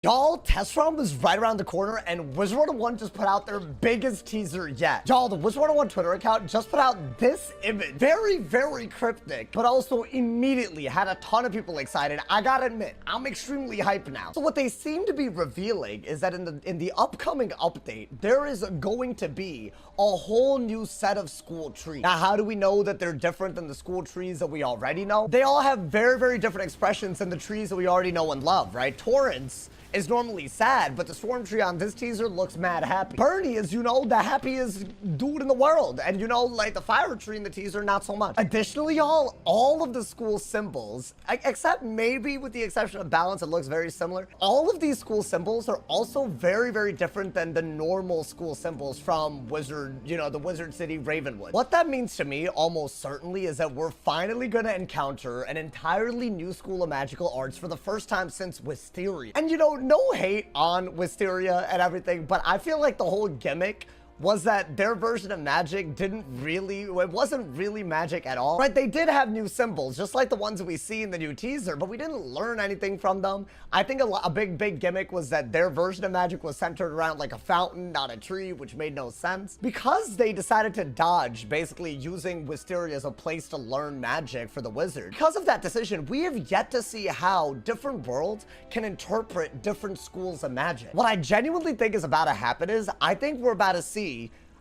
Y'all, test run was right around the corner and Wizard101 just put out their biggest teaser yet. Y'all, the Wizard101 Twitter account just put out this image. Very, very cryptic, but also immediately had a ton of people excited. I gotta admit, I'm extremely hyped now. So what they seem to be revealing is that in the upcoming update, there is going to be a whole new set of school trees. Now, how do we know that they're different than the school trees that we already know? They all have very, very different expressions than the trees that we already know and love, right? Torrance is normally sad, but the storm tree on this teaser looks mad happy. Bernie is, you know, the happiest dude in the world. And, you know, like the fire tree in the teaser, not so much. Additionally, y'all, all of the school symbols, except maybe with the exception of balance, it looks very similar. All of these school symbols are also very, very different than the normal school symbols from Wizard, you know, the Wizard City Ravenwood. What that means to me, almost certainly, is that we're finally gonna encounter an entirely new school of magical arts for the first time since Wisteria. And, you know, no hate on Wisteria and everything, but I feel like the whole gimmick was that their version of magic it wasn't really magic at all, right? They did have new symbols, just like the ones that we see in the new teaser, but we didn't learn anything from them. I think a big gimmick was that their version of magic was centered around like a fountain, not a tree, which made no sense. Because they decided to dodge basically using Wisteria as a place to learn magic for the wizard. Because of that decision, we have yet to see how different worlds can interpret different schools of magic. What I genuinely think is about to happen is, I think we're about to see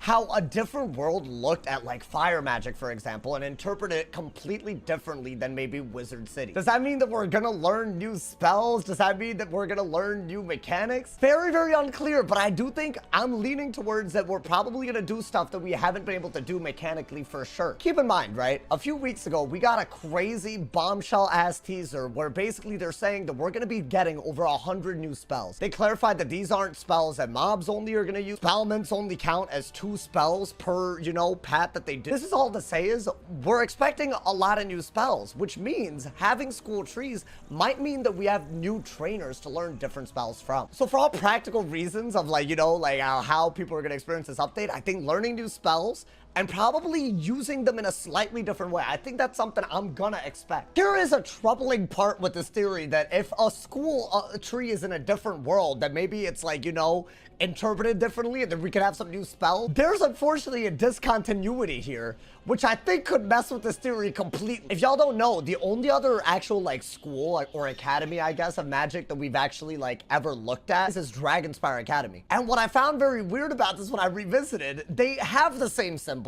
how a different world looked at like fire magic, for example, and interpret it completely differently than maybe Wizard City. Does that mean that we're gonna learn new spells? Does that mean that we're gonna learn new mechanics? Very, very unclear, but I do think I'm leaning towards that we're probably gonna do stuff that we haven't been able to do mechanically for sure. Keep in mind, right? A few weeks ago, we got a crazy bombshell-ass teaser where basically they're saying that we're gonna be getting over 100 new spells. They clarified that these aren't spells that mobs only are gonna use. Spellments only count as 2 spells per, you know, pat that they do. This is all to say is we're expecting a lot of new spells, which means having school trees might mean that we have new trainers to learn different spells from. So for all practical reasons of like, you know, like how people are going to experience this update, I think learning new spells and probably using them in a slightly different way, I think that's something I'm gonna expect. Here is a troubling part with this theory that if a school tree is in a different world, that maybe it's like, you know, interpreted differently and then we could have some new spell. There's unfortunately a discontinuity here, which I think could mess with this theory completely. If y'all don't know, the only other actual like school or academy, I guess, of magic that we've actually like ever looked at is Dragonspire Academy. And what I found very weird about this when I revisited, they have the same symbols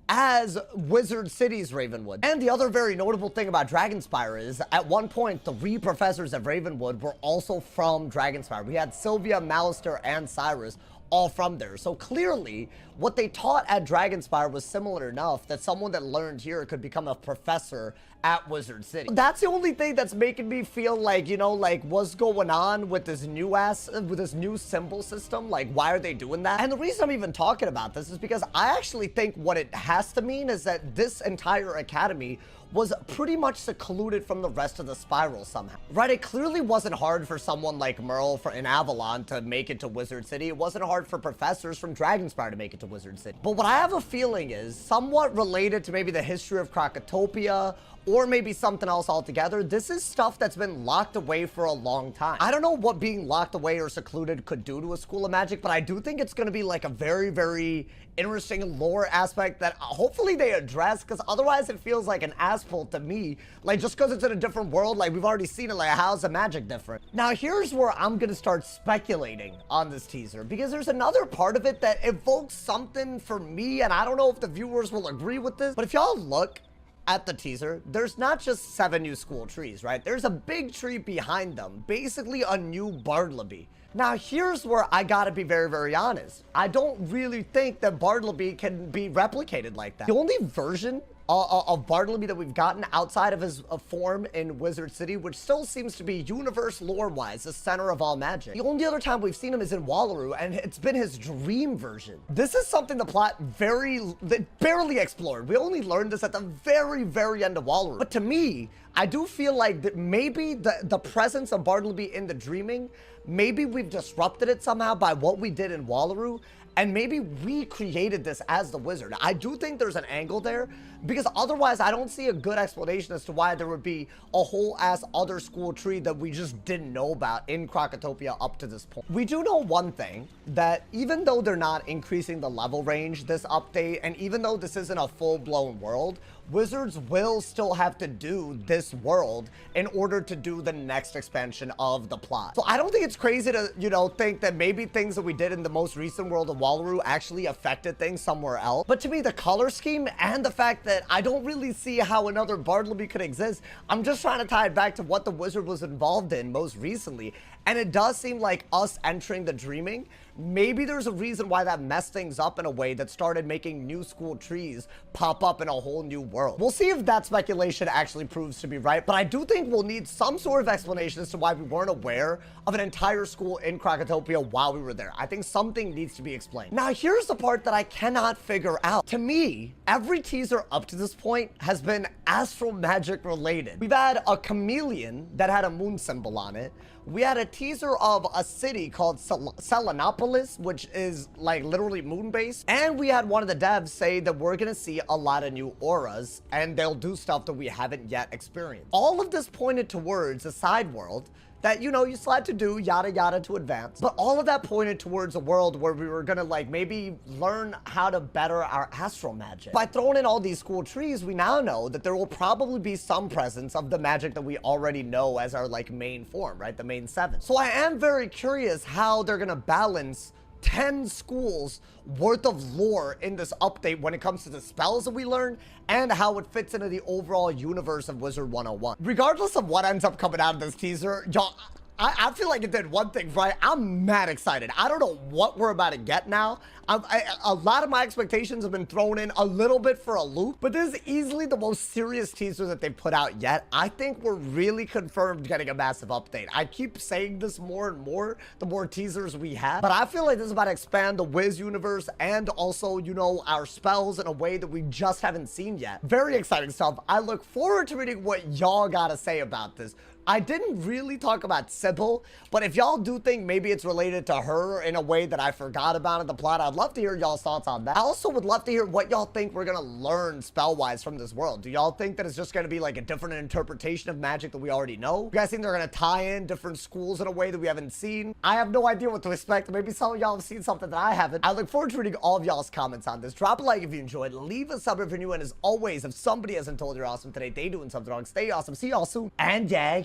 as Wizard City's Ravenwood. And the other very notable thing about Dragonspire is, at one point, 3 professors of Ravenwood were also from Dragonspire. We had Sylvia, Malister, and Cyrus all from there. So clearly, what they taught at Dragonspire was similar enough that someone that learned here could become a professor at Wizard City. That's the only thing that's making me feel like, you know, like what's going on with this new symbol system? Like, why are they doing that? And the reason I'm even talking about this is because I actually think what it has to mean is that this entire academy was pretty much secluded from the rest of the spiral somehow, right? It clearly wasn't hard for someone like Merle in Avalon to make it to Wizard City. It wasn't hard for professors from Dragonspire to make it to Wizard City. But what I have a feeling is somewhat related to maybe the history of Krakatopia, or maybe something else altogether. This is stuff that's been locked away for a long time. I don't know what being locked away or secluded could do to a school of magic, but I do think it's gonna be like a very, very interesting lore aspect that hopefully they address, because otherwise it feels like an asshole to me. Like, just because it's in a different world, like we've already seen it, like how's the magic different? Now here's where I'm gonna start speculating on this teaser, because there's another part of it that evokes something for me, and I don't know if the viewers will agree with this, but if y'all look at the teaser, there's not just 7 new school trees, right? There's a big tree behind them, basically a new Bartleby. Now, here's where I gotta be very, very honest. I don't really think that Bartleby can be replicated like that. The only version of Bartleby that we've gotten outside of his form in Wizard City, which still seems to be universe lore-wise the center of all magic. The only other time we've seen him is in Wallaroo, and it's been his dream version. This is something the plot barely explored. We only learned this at the very, very end of Wallaroo. But to me, I do feel like that maybe the presence of Bartleby in the dreaming, maybe we've disrupted it somehow by what we did in Wallaroo, and maybe we created this as the wizard. I do think there's an angle there, because otherwise I don't see a good explanation as to why there would be a whole ass other school tree that we just didn't know about in Krokotopia up to this point. We do know one thing, that even though they're not increasing the level range this update, and even though this isn't a full-blown world, Wizards will still have to do this world in order to do the next expansion of the plot. So I don't think it's crazy to, you know, think that maybe things that we did in the most recent world of Wallaroo actually affected things somewhere else. But to me, the color scheme and the fact that I don't really see how another Bartleby could exist, I'm just trying to tie it back to what the wizard was involved in most recently. And it does seem like us entering the dreaming, maybe there's a reason why that messed things up in a way that started making new school trees pop up in a whole new world. We'll see if that speculation actually proves to be right, but I do think we'll need some sort of explanation as to why we weren't aware of an entire school in Krokotopia while we were there. I think something needs to be explained. Now, here's the part that I cannot figure out. To me, every teaser up to this point has been astral magic related. We've had a chameleon that had a moon symbol on it. We had a teaser of a city called Selenopolis, which is like literally moon-based. And we had one of the devs say that we're gonna see a lot of new auras and they'll do stuff that we haven't yet experienced. All of this pointed towards a side world that, you know, you still had to do yada yada to advance. But all of that pointed towards a world where we were gonna like maybe learn how to better our astral magic. By throwing in all these cool trees, we now know that there will probably be some presence of the magic that we already know as our like main form, right? The main 7. So I am very curious how they're gonna balance 10 schools worth of lore in this update when it comes to the spells that we learn and how it fits into the overall universe of Wizard101. Regardless of what ends up coming out of this teaser, y'all, I feel like it did one thing right. I'm mad excited. I don't know what we're about to get now. A lot of my expectations have been thrown in a little bit for a loop, but this is easily the most serious teaser that they've put out yet. I think we're really confirmed getting a massive update. I keep saying this more and more, the more teasers we have, but I feel like this is about to expand the Wiz universe and also, you know, our spells in a way that we just haven't seen yet. Very exciting stuff. I look forward to reading what y'all gotta say about this. I didn't really talk about Sybil, but if y'all do think maybe it's related to her in a way that I forgot about in the plot, I'd love to hear y'all's thoughts on that. I also would love to hear what y'all think we're gonna learn spell-wise from this world. Do y'all think that it's just gonna be like a different interpretation of magic that we already know? You guys think they're gonna tie in different schools in a way that we haven't seen? I have no idea what to expect. Maybe some of y'all have seen something that I haven't. I look forward to reading all of y'all's comments on this. Drop a like if you enjoyed, leave a sub if you're new, and as always, if somebody hasn't told you you're awesome today, they doing something wrong. Stay awesome. See y'all soon. And yeah.